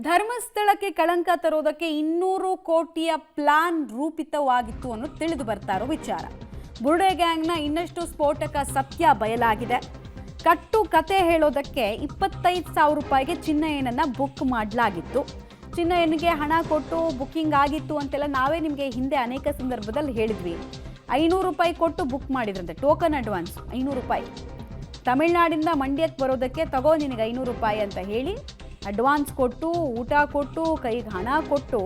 ಧರ್ಮಸ್ಥಳಕ್ಕೆ ಕಳಂಕ ತರೋದಕ್ಕೆ 200 ಕೋಟಿಯ ಪ್ಲಾನ್ ರೂಪಿತವಾಗಿತ್ತು ಅನ್ನೋದು ತಿಳಿದು ಬರ್ತಾ ಇರೋ ವಿಚಾರ. ಬುರುಡೆ ಗ್ಯಾಂಗ್ನ ಇನ್ನಷ್ಟು ಸ್ಫೋಟಕ ಸತ್ಯ ಬಯಲಾಗಿದೆ. ಕಟ್ಟು ಕತೆ ಹೇಳೋದಕ್ಕೆ 25,000 ರೂಪಾಯಿಗೆ ಚಿನ್ನಯ್ಯನನ್ನ ಬುಕ್ ಮಾಡಲಾಗಿತ್ತು. ಚಿನ್ನಯ್ಯನಿಗೆ ಹಣ ಕೊಟ್ಟು ಬುಕ್ಕಿಂಗ್ ಆಗಿತ್ತು ಅಂತೆಲ್ಲ ನಾವೇ ನಿಮಗೆ ಹಿಂದೆ ಅನೇಕ ಸಂದರ್ಭದಲ್ಲಿ ಹೇಳಿದ್ವಿ. 500 ರೂಪಾಯಿ ಕೊಟ್ಟು ಬುಕ್ ಮಾಡಿದ್ರಂತೆ, ಟೋಕನ್ ಅಡ್ವಾನ್ಸ್ 500 ರೂಪಾಯಿ. ತಮಿಳುನಾಡಿಂದ ಮಂಡ್ಯಕ್ಕೆ ಬರೋದಕ್ಕೆ ತಗೋ ನಿನಗೆ 500 ರೂಪಾಯಿ ಅಂತ ಹೇಳಿ ಅಡ್ವಾನ್ಸ್ ಕೊಟ್ಟು, ಊಟ ಕೊಟ್ಟು, ಕೈಗೆ ಹಣ ಕೊಟ್ಟು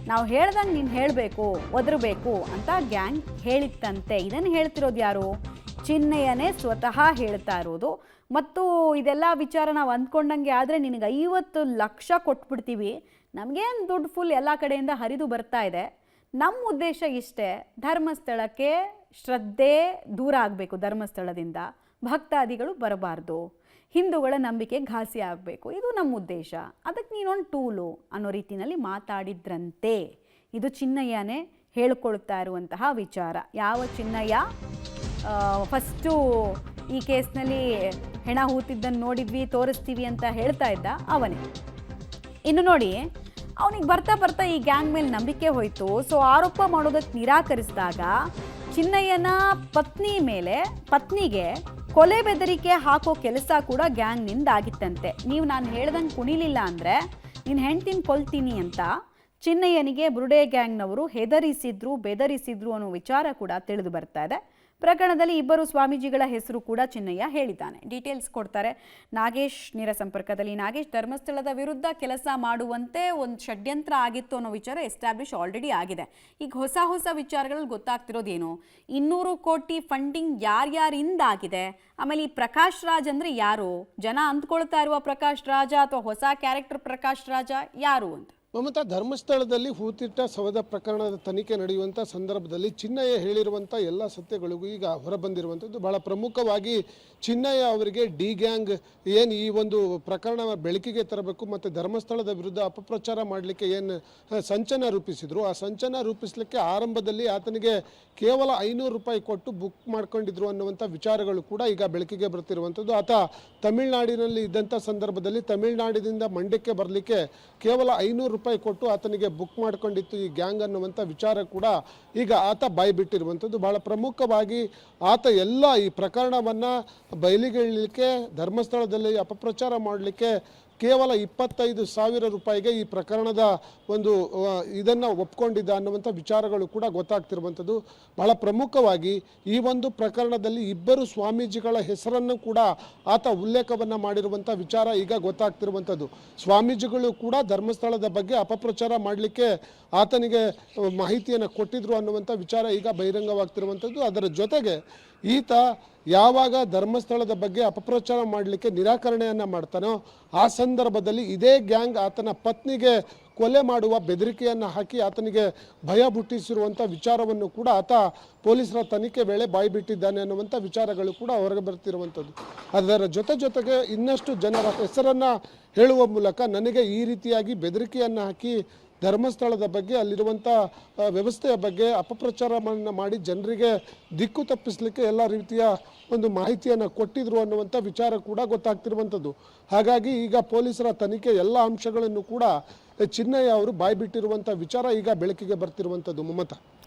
ನಾವು ಹೇಳ್ದಂಗೆ ನೀನು ಹೇಳಬೇಕು, ಒದರಬೇಕು ಅಂತ ಗ್ಯಾಂಗ್ ಹೇಳಿತ್ತಂತೆ. ಇದನ್ನು ಹೇಳ್ತಿರೋದು ಯಾರು? ಚಿನ್ನಯ್ಯನೇ ಸ್ವತಃ ಹೇಳ್ತಾ ಇರೋದು. ಮತ್ತು ಇದೆಲ್ಲ ವಿಚಾರ ನಾವು ಅಂದ್ಕೊಂಡಂಗೆ ಆದರೆ ನಿನಗೆ 50 ಲಕ್ಷ ಕೊಟ್ಬಿಡ್ತೀವಿ, ನಮಗೇನು ದುಡ್ಡು ಫುಲ್ ಎಲ್ಲ ಕಡೆಯಿಂದ ಹರಿದು ಬರ್ತಾ ಇದೆ, ನಮ್ಮ ಉದ್ದೇಶ ಇಷ್ಟೇ, ಧರ್ಮಸ್ಥಳಕ್ಕೆ ಶ್ರದ್ಧೆ ದೂರ ಆಗಬೇಕು, ಧರ್ಮಸ್ಥಳದಿಂದ ಭಕ್ತಾದಿಗಳು ಬರಬಾರ್ದು, ಹಿಂದೂಗಳ ನಂಬಿಕೆ ಘಾಸಿ ಆಗಬೇಕು, ಇದು ನಮ್ಮ ಉದ್ದೇಶ, ಅದಕ್ಕೆ ನೀನೊಂದು ಟೂಲು ಅನ್ನೋ ರೀತಿಯಲ್ಲಿ ಮಾತಾಡಿದ್ರಂತೆ. ಇದು ಚಿನ್ನಯ್ಯನೇ ಹೇಳ್ಕೊಳ್ತಾ ಇರುವಂತಹ ವಿಚಾರ. ಯಾವ ಚಿನ್ನಯ್ಯ ಫಸ್ಟು ಈ ಕೇಸ್ನಲ್ಲಿ ಹೆಣ ಹೂತಿದ್ದನ್ನು ನೋಡಿದ್ವಿ, ತೋರಿಸ್ತೀವಿ ಅಂತ ಹೇಳ್ತಾ ಇದ್ದ ಅವನೇ. ಇನ್ನು ನೋಡಿ, ಅವನಿಗೆ ಬರ್ತಾ ಬರ್ತಾ ಈ ಗ್ಯಾಂಗ್ ಮೇಲೆ ನಂಬಿಕೆ ಹೋಯಿತು. ಸೊ ಆರೋಪ ಮಾಡೋದಕ್ಕೆ ನಿರಾಕರಿಸಿದಾಗ ಚಿನ್ನಯ್ಯನ ಪತ್ನಿಗೆ ಕೊಲೆ ಬೆದರಿಕೆ ಹಾಕೋ ಕೆಲಸ ಕೂಡ ಗ್ಯಾಂಗ್ನಿಂದ ಆಗಿತ್ತಂತೆ. ನೀವು ನಾನು ಹೇಳ್ದಂಗೆ ಕುಣಿಲಿಲ್ಲ ಅಂದರೆ ನೀನು ಹೆಂಡ್ತಿನ ಕೊಲ್ತೀನಿ ಅಂತ ಚಿನ್ನಯ್ಯನಿಗೆ ಬುರುಡೆ ಗ್ಯಾಂಗ್ನವರು ಬೆದರಿಸಿದ್ರು ಅನ್ನೋ ವಿಚಾರ ಕೂಡ ತಿಳಿದು ಬರ್ತಾ ಇದೆ. ಪ್ರಕರಣದಲ್ಲಿ ಇಬ್ಬರು ಸ್ವಾಮೀಜಿಗಳ ಹೆಸರು ಕೂಡ ಚಿನ್ನಯ್ಯ ಹೇಳಿದ್ದಾನೆ. ಡೀಟೇಲ್ಸ್ ಕೊಡ್ತಾರೆ ನಾಗೇಶ್ ನೇರ ಸಂಪರ್ಕದಲ್ಲಿ. ನಾಗೇಶ್, ಧರ್ಮಸ್ಥಳದ ವಿರುದ್ಧ ಕೆಲಸ ಮಾಡುವಂತೆ ಒಂದು ಷಡ್ಯಂತ್ರ ಆಗಿತ್ತು ಅನ್ನೋ ವಿಚಾರ ಎಸ್ಟಾಬ್ಲಿಷ್ ಆಲ್ರೆಡಿ ಆಗಿದೆ. ಈಗ ಹೊಸ ವಿಚಾರಗಳಲ್ಲಿ ಗೊತ್ತಾಗ್ತಿರೋದೇನು? 200 ಕೋಟಿ ಫಂಡಿಂಗ್ ಯಾರ್ಯಾರಿಂದ ಆಗಿದೆ? ಆಮೇಲೆ ಈ ಪ್ರಕಾಶ್ ರಾಜ್ ಅಂದರೆ ಯಾರು? ಜನ ಅಂದ್ಕೊಳ್ತಾ ಇರುವ ಪ್ರಕಾಶ್ ರಾಜ ಅಥವಾ ಹೊಸ ಕ್ಯಾರೆಕ್ಟರ್ ಪ್ರಕಾಶ್ ರಾಜ ಯಾರು ಅಂತ? ಮಮತಾ, ಧರ್ಮಸ್ಥಳದಲ್ಲಿ ಹೂತಿಟ್ಟ ಶವದ ಪ್ರಕರಣದ ತನಿಖೆ ನಡೆಯುವಂಥ ಸಂದರ್ಭದಲ್ಲಿ ಚಿನ್ನಯ್ಯ ಹೇಳಿರುವಂಥ ಎಲ್ಲ ಸತ್ಯಗಳಿಗೂ ಈಗ ಹೊರಬಂದಿರುವಂಥದ್ದು. ಬಹಳ ಪ್ರಮುಖವಾಗಿ ಚಿನ್ನಯ್ಯ ಅವರಿಗೆ ಡಿ ಗ್ಯಾಂಗ್ ಏನು ಈ ಒಂದು ಪ್ರಕರಣ ಬೆಳಕಿಗೆ ತರಬೇಕು ಮತ್ತು ಧರ್ಮಸ್ಥಳದ ವಿರುದ್ಧ ಅಪಪ್ರಚಾರ ಮಾಡಲಿಕ್ಕೆ ಏನು ಸಂಚನ ರೂಪಿಸಿದ್ರು, ಆ ಸಂಚನ ರೂಪಿಸಲಿಕ್ಕೆ ಆರಂಭದಲ್ಲಿ ಆತನಿಗೆ ಕೇವಲ 500 ರೂಪಾಯಿ ಕೊಟ್ಟು ಬುಕ್ ಮಾಡ್ಕೊಂಡಿದ್ರು ಅನ್ನುವಂಥ ವಿಚಾರಗಳು ಕೂಡ ಈಗ ಬೆಳಕಿಗೆ ಬರ್ತಿರುವಂಥದ್ದು. ಆತ ತಮಿಳುನಾಡಿನಲ್ಲಿ ಇದ್ದಂಥ ಸಂದರ್ಭದಲ್ಲಿ ತಮಿಳುನಾಡಿನಿಂದ ಮಂಡ್ಯಕ್ಕೆ ಬರಲಿಕ್ಕೆ ಕೇವಲ 500 ರೂಪಾಯಿ ಕೊಟ್ಟು ಆತನಿಗೆ ಬುಕ್ ಮಾಡ್ಕೊಂಡಿತ್ತು ಈ ಗ್ಯಾಂಗ್ ಅನ್ನುವಂಥ ವಿಚಾರ ಕೂಡ ಈಗ ಆತ ಬಾಯ್ಬಿಟ್ಟಿರುವಂಥದ್ದು. ಬಹಳ ಪ್ರಮುಖವಾಗಿ ಆತ ಎಲ್ಲ ಈ ಪ್ರಕರಣವನ್ನು ಬಯಲಿಗೆಳಲಿಕ್ಕೆ, ಧರ್ಮಸ್ಥಳದಲ್ಲಿ ಅಪಪ್ರಚಾರ ಮಾಡಲಿಕ್ಕೆ ಕೇವಲ 25,000 ರೂಪಾಯಿಗೆ ಈ ಪ್ರಕರಣದ ಒಂದು ಇದನ್ನು ಒಪ್ಕೊಂಡಿದ್ದ ಅನ್ನುವಂಥ ವಿಚಾರಗಳು ಕೂಡ ಗೊತ್ತಾಗ್ತಿರುವಂಥದ್ದು. ಬಹಳ ಪ್ರಮುಖವಾಗಿ ಈ ಒಂದು ಪ್ರಕರಣದಲ್ಲಿ ಇಬ್ಬರು ಸ್ವಾಮೀಜಿಗಳ ಹೆಸರನ್ನು ಕೂಡ ಆತ ಉಲ್ಲೇಖವನ್ನು ಮಾಡಿರುವಂಥ ವಿಚಾರ ಈಗ ಗೊತ್ತಾಗ್ತಿರುವಂಥದ್ದು. ಸ್ವಾಮೀಜಿಗಳು ಕೂಡ ಧರ್ಮಸ್ಥಳದ ಬಗ್ಗೆ ಅಪಪ್ರಚಾರ ಮಾಡಲಿಕ್ಕೆ ಆತನಿಗೆ ಮಾಹಿತಿಯನ್ನು ಕೊಟ್ಟಿದ್ರು ಅನ್ನುವಂಥ ವಿಚಾರ ಈಗ ಬಹಿರಂಗವಾಗ್ತಿರುವಂಥದ್ದು. ಅದರ ಜೊತೆಗೆ ಈತ ಯಾವಾಗ ಧರ್ಮಸ್ಥಳದ ಬಗ್ಗೆ ಅಪಪ್ರಚಾರ ಮಾಡಲಿಕ್ಕೆ ನಿರಾಕರಣೆಯನ್ನು ಮಾಡ್ತಾನೋ ಆ ಸಂದರ್ಭದಲ್ಲಿ ಇದೇ ಗ್ಯಾಂಗ್ ಆತನ ಪತ್ನಿಗೆ ಕೊಲೆ ಮಾಡುವ ಬೆದರಿಕೆಯನ್ನು ಹಾಕಿ ಆತನಿಗೆ ಭಯ ಹುಟ್ಟಿಸಿರುವಂಥ ವಿಚಾರವನ್ನು ಕೂಡ ಆತ ಪೊಲೀಸರ ತನಿಖೆ ವೇಳೆ ಬಾಯ್ಬಿಟ್ಟಿದ್ದಾನೆ ಅನ್ನುವಂಥ ವಿಚಾರಗಳು ಕೂಡ ಹೊರಗೆ ಬರ್ತಿರುವಂಥದ್ದು. ಅದರ ಜೊತೆಗೆ ಇನ್ನಷ್ಟು ಜನರ ಹೆಸರನ್ನು ಹೇಳುವ ಮೂಲಕ ನನಗೆ ಈ ರೀತಿಯಾಗಿ ಬೆದರಿಕೆಯನ್ನು ಹಾಕಿ ಧರ್ಮಸ್ಥಳದ ಬಗ್ಗೆ, ಅಲ್ಲಿರುವಂಥ ವ್ಯವಸ್ಥೆಯ ಬಗ್ಗೆ ಅಪಪ್ರಚಾರವನ್ನು ಮಾಡಿ ಜನರಿಗೆ ದಿಕ್ಕು ತಪ್ಪಿಸಲಿಕ್ಕೆ ಎಲ್ಲ ರೀತಿಯ ಒಂದು ಮಾಹಿತಿಯನ್ನು ಕೊಟ್ಟಿದ್ರು ಅನ್ನುವಂಥ ವಿಚಾರ ಕೂಡ ಗೊತ್ತಾಗ್ತಿರುವಂಥದ್ದು. ಹಾಗಾಗಿ ಈಗ ಪೊಲೀಸರ ತನಿಖೆ ಎಲ್ಲ ಅಂಶಗಳನ್ನು ಕೂಡ ಚಿನ್ನಯ್ಯ ಅವರು ಬಾಯ್ಬಿಟ್ಟಿರುವಂಥ ವಿಚಾರ ಈಗ ಬೆಳಕಿಗೆ ಬರ್ತಿರುವಂಥದ್ದು. ಮಮತಾ.